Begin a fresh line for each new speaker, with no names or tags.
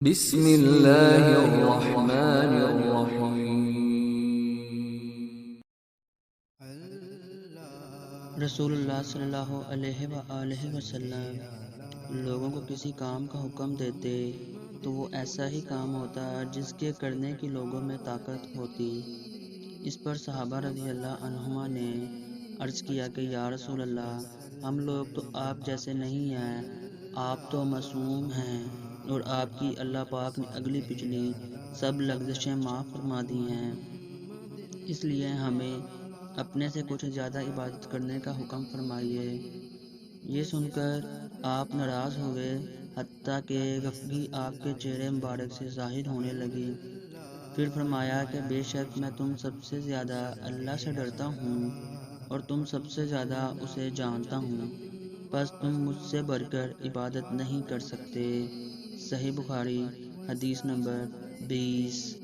بسم اللہ الرحمن الرحیم۔
رسول اللہ صلی اللہ علیہ وآلہ وسلم لوگوں کو کسی کام کا حکم دیتے تو وہ ایسا ہی کام ہوتا جس کے کرنے کی لوگوں میں طاقت ہوتی۔ اس پر صحابہ رضی اللہ عنہما نے عرض کیا کہ یا رسول اللہ، ہم لوگ تو آپ جیسے نہیں ہیں، آپ تو معصوم ہیں اور آپ کی اللہ پاک نے اگلی پچھلی سب لغزشیں معاف فرما دی ہیں، اس لیے ہمیں اپنے سے کچھ زیادہ عبادت کرنے کا حکم فرمائیے۔ یہ سن کر آپ ناراض ہوئے، حتیٰ کہ خفگی آپ کے چہرے مبارک سے ظاہر ہونے لگی۔ پھر فرمایا کہ بے شک میں تم سب سے زیادہ اللہ سے ڈرتا ہوں اور تم سب سے زیادہ اسے جانتا ہوں، پس تم مجھ سے بڑھ کر عبادت نہیں کر سکتے۔ صحیح بخاری، حدیث نمبر 20۔